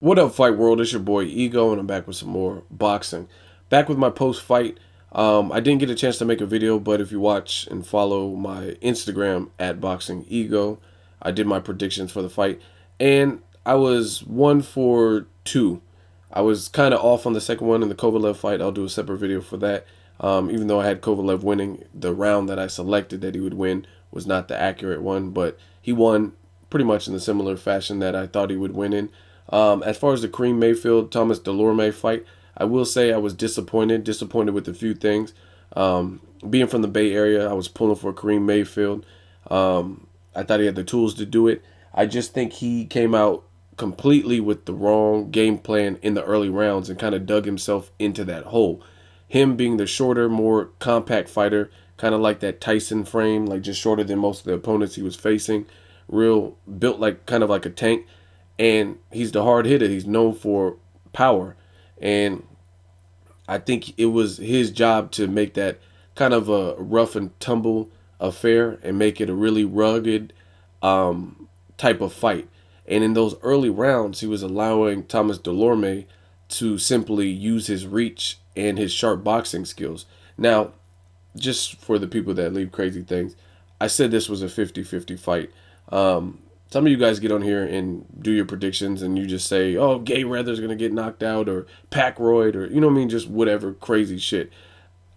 What up, Fight World? It's your boy Ego, and I'm back with some more boxing. Back with my post fight. I didn't get a chance to make a video, but if you watch and follow my Instagram at Boxing Ego, I did my predictions for the fight, and I was 1 for 2. I was kind of off on the second one in the Kovalev fight. I'll do a separate video for that. Even though I had Kovalev winning, the round that I selected that he would win was not the accurate one, but he won pretty much in the similar fashion that I thought he would win in. As far as the Karim Mayfield Thomas Dulorme fight, I will say I was disappointed with a few things. Being from the Bay Area, I was pulling for Karim Mayfield. I thought he had the tools to do it. I just think he came out completely with the wrong game plan in the early rounds and kind of dug himself into that hole. Him being the shorter, more compact fighter, kind of like that Tyson frame, like just shorter than most of the opponents he was facing, real built like kind of like a tank, and he's the hard hitter. He's known for power, and I think it was his job to make that kind of a rough and tumble affair and make it a really rugged type of fight. And in those early rounds, he was allowing Thomas Dulorme to simply use his reach and his sharp boxing skills. Now, just for the people that leave crazy things, I said this was a 50-50 fight. Some of you guys get on here and do your predictions and you just say, oh, Gay Weather's going to get knocked out or Packroyd or, you know what I mean, just whatever crazy shit.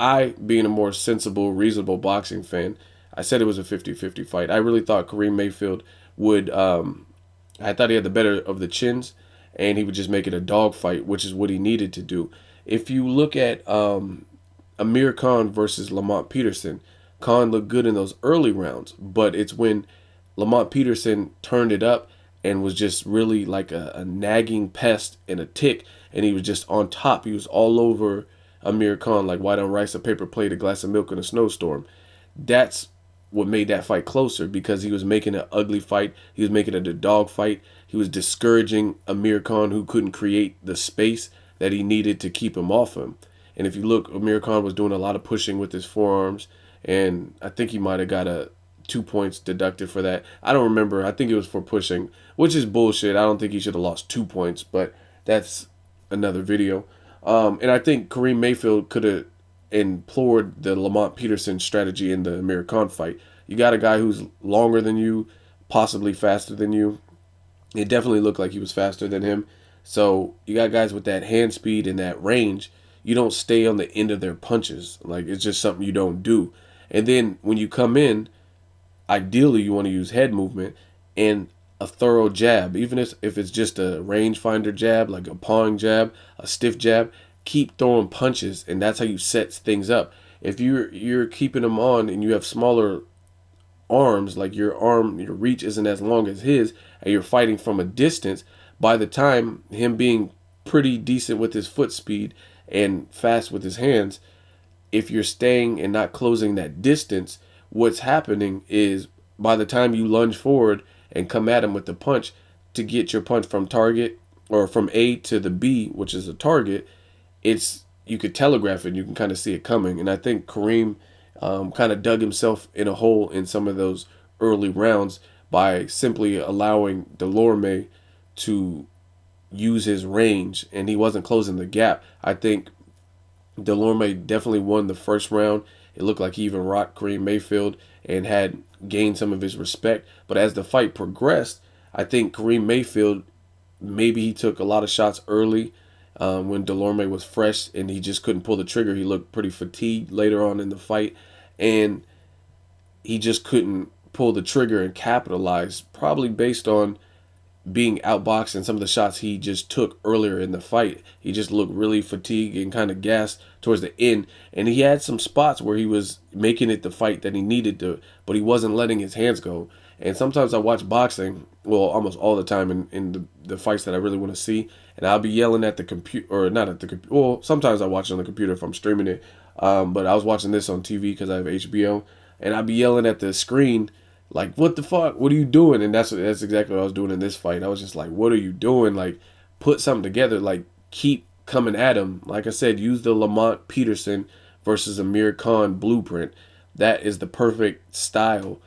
I, being a more sensible, reasonable boxing fan, I said it was a 50-50 fight. I really thought Kareem Mayfield would, I thought he had the better of the chins and he would just make it a dog fight, which is what he needed to do. If you look at Amir Khan versus Lamont Peterson, Khan looked good in those early rounds, but it's when Lamont Peterson turned it up and was just really like a nagging pest and a tick, and he was just on top. He was all over Amir Khan like white on rice, a paper plate, a glass of milk in a snowstorm. That's what made that fight closer because he was making an ugly fight. He was making it a dog fight. He was discouraging Amir Khan, who couldn't create the space that he needed to keep him off him. And if you look, Amir Khan was doing a lot of pushing with his forearms, and I think he might have got a 2 points deducted for that. I don't remember. I think it was for pushing, which is bullshit. I don't think he should have lost 2 points, but that's another video. And I think Kareem Mayfield could have implored the Lamont Peterson strategy in the Amir Khan fight. You got a guy who's longer than you, possibly faster than you. It definitely looked like he was faster than him. So you got guys with that hand speed and that range. You don't stay on the end of their punches. Like, it's just something you don't do. And then when you come in, ideally you want to use head movement and a thorough jab, even if it's just a rangefinder jab, like a pawing jab, a stiff jab. Keep throwing punches, and that's how you set things up. If you're keeping them on and you have smaller arms, like your reach isn't as long as his, and you're fighting from a distance, by the time him being pretty decent with his foot speed and fast with his hands, if you're staying and not closing that distance, what's happening is by the time you lunge forward and come at him with the punch to get your punch from target or from A to the B, which is a target, it's you could telegraph it. You can kind of see it coming. And I think Kareem kind of dug himself in a hole in some of those early rounds by simply allowing Dulorme to use his range, and he wasn't closing the gap. I think Dulorme definitely won the first round. It looked like he even rocked Kareem Mayfield and had gained some of his respect. But as the fight progressed, I think Kareem Mayfield, maybe he took a lot of shots early when Dulorme was fresh and he just couldn't pull the trigger. He looked pretty fatigued later on in the fight, and he just couldn't pull the trigger and capitalize, probably based on being outboxed and some of the shots he just took earlier in the fight. He just looked really fatigued and kind of gassed towards the end. And he had some spots where he was making it the fight that he needed to, but he wasn't letting his hands go. And sometimes I watch boxing, well, almost all the time in the fights that I really want to see, and I'll be yelling at the computer, or not at the computer. Well, sometimes I watch it on the computer if I'm streaming it. But I was watching this on TV because I have HBO, and I'll be yelling at the screen like, what the fuck? What are you doing? And that's exactly what I was doing in this fight. I was just like, what are you doing? Like, put something together. Like, keep coming at him. Like I said, use the Lamont Peterson versus Amir Khan blueprint. That is the perfect style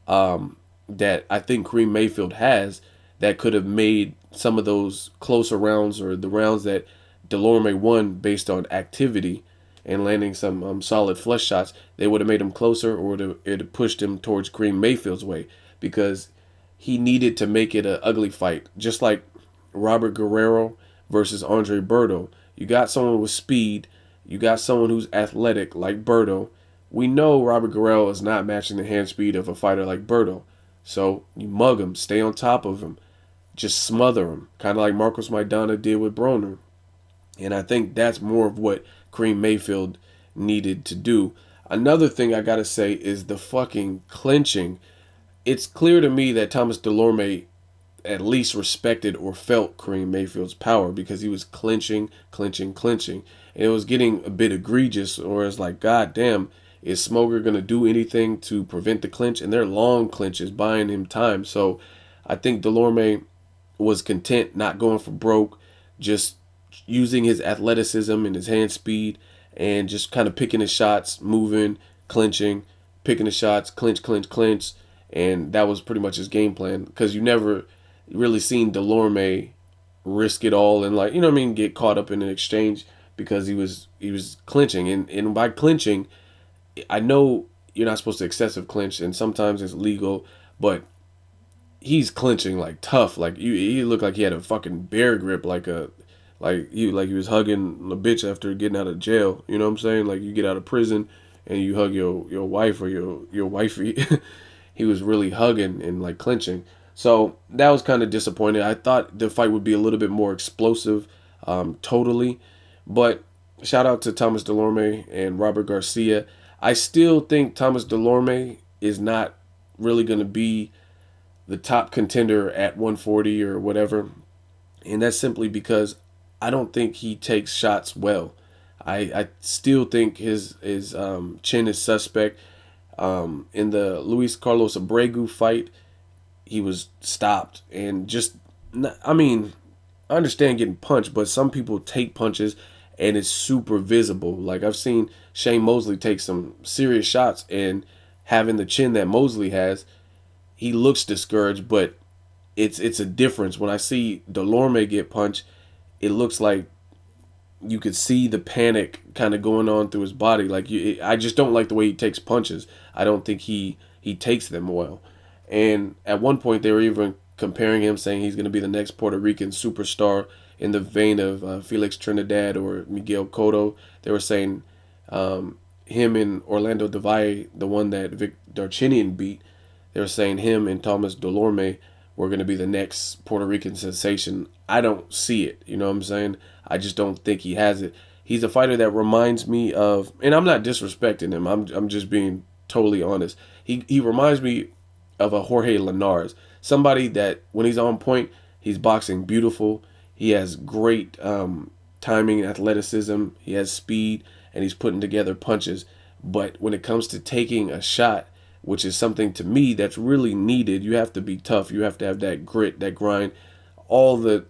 that I think Kareem Mayfield has. that could have made some of those closer rounds or the rounds that Dulorme won based on activity and landing some solid flush shots, they would have made him closer, or it pushed him towards Karim Mayfield's way, because he needed to make it an ugly fight. Just like Robert Guerrero versus Andre Berto. You got someone with speed. You got someone who's athletic like Berto. We know Robert Guerrero is not matching the hand speed of a fighter like Berto. So you mug him, stay on top of him, just smother him, kind of like Marcos Maidana did with Broner. And I think that's more of what Karim Mayfield needed to do. Another thing I gotta say is the fucking clinching. It's clear to me that Thomas Dulorme at least respected or felt Karim Mayfield's power, because he was clinching, clinching, clinching. And it was getting a bit egregious, or it's like, God damn, is Smoker going to do anything to prevent the clinch? And they're long clinches, buying him time. So I think Dulorme was content not going for broke, just using his athleticism and his hand speed, and just kind of picking his shots, moving, clinching, picking his shots, clinch, clinch, clinch. And that was pretty much his game plan, because you never really seen Dulorme risk it all and, like, you know what I mean, get caught up in an exchange, because he was clinching. And by clinching, I know you're not supposed to excessive clinch, and sometimes it's legal, but he's clinching like tough. Like, he looked like he had a fucking bear grip, like he was hugging a bitch after getting out of jail. You know what I'm saying? Like, you get out of prison and you hug your wife or your wifey. He was really hugging and like clinching. So that was kind of disappointing. I thought the fight would be a little bit more explosive, totally. But shout out to Thomas Dulorme and Robert Garcia. I still think Thomas Dulorme is not really going to be the top contender at 140 or whatever. And that's simply because I don't think he takes shots well. I still think his chin is suspect. In the Luis Carlos Abregu fight, he was stopped, and just, I mean, I understand getting punched, but some people take punches and it's super visible. Like, I've seen Shane Mosley take some serious shots, and having the chin that Mosley has, he looks discouraged, but it's a difference. When I see Dulorme get punched, it looks like you could see the panic kind of going on through his body. Like, I just don't like the way he takes punches. I don't think he takes them well. And at one point, they were even comparing him, saying he's going to be the next Puerto Rican superstar in the vein of Felix Trinidad or Miguel Cotto. They were saying him and Orlando Del Valle, the one that Vic Darchinyan beat, they were saying him and Thomas Dulorme were going to be the next Puerto Rican sensation. I don't see it. You know what I'm saying? I just don't think he has it. He's a fighter that reminds me of, and I'm not disrespecting him, I'm just being totally honest. He reminds me of a Jorge Linares, somebody that when he's on point, he's boxing beautiful. He has great timing and athleticism. He has speed, and he's putting together punches. But when it comes to taking a shot, which is something to me that's really needed, you have to be tough. You have to have that grit, that grind. All the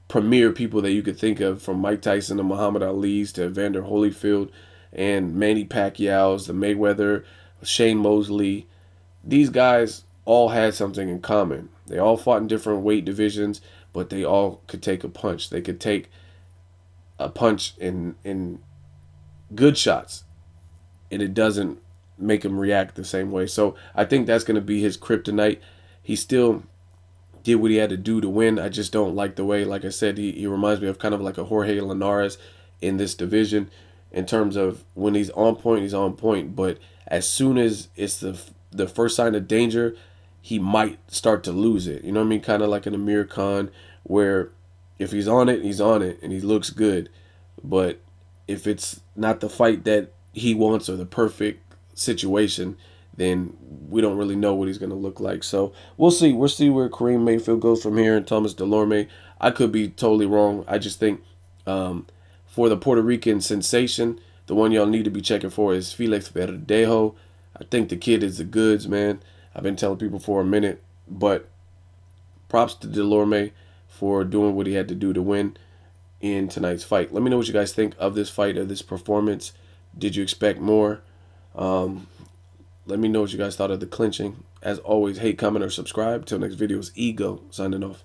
premier people that you could think of, from Mike Tyson to Muhammad Ali's to Evander Holyfield and Manny Pacquiao's, the Mayweather, Shane Mosley, these guys all had something in common. They all fought in different weight divisions, but they all could take a punch. They could take a punch in good shots, and it doesn't make him react the same way. So I think that's going to be his kryptonite. He still did what he had to do to win. I just don't like the way, like I said, he reminds me of kind of like a Jorge Linares in this division, in terms of when he's on point, he's on point. But as soon as it's the first sign of danger, he might start to lose it. You know what I mean? Kind of like an Amir Khan, where if he's on it, and he looks good. But if it's not the fight that he wants or the perfect situation, then we don't really know what he's going to look like. So we'll see. We'll see where Karim Mayfield goes from here, and Thomas Dulorme. I could be totally wrong. I just think for the Puerto Rican sensation, the one y'all need to be checking for is Felix Verdejo. I think the kid is the goods, man. I've been telling people for a minute, but props to Dulorme for doing what he had to do to win in tonight's fight. Let me know what you guys think of this fight, of this performance. Did you expect more? Let me know what you guys thought of the clinching. As always, hate, comment, or subscribe. Till next video, it's Ego signing off.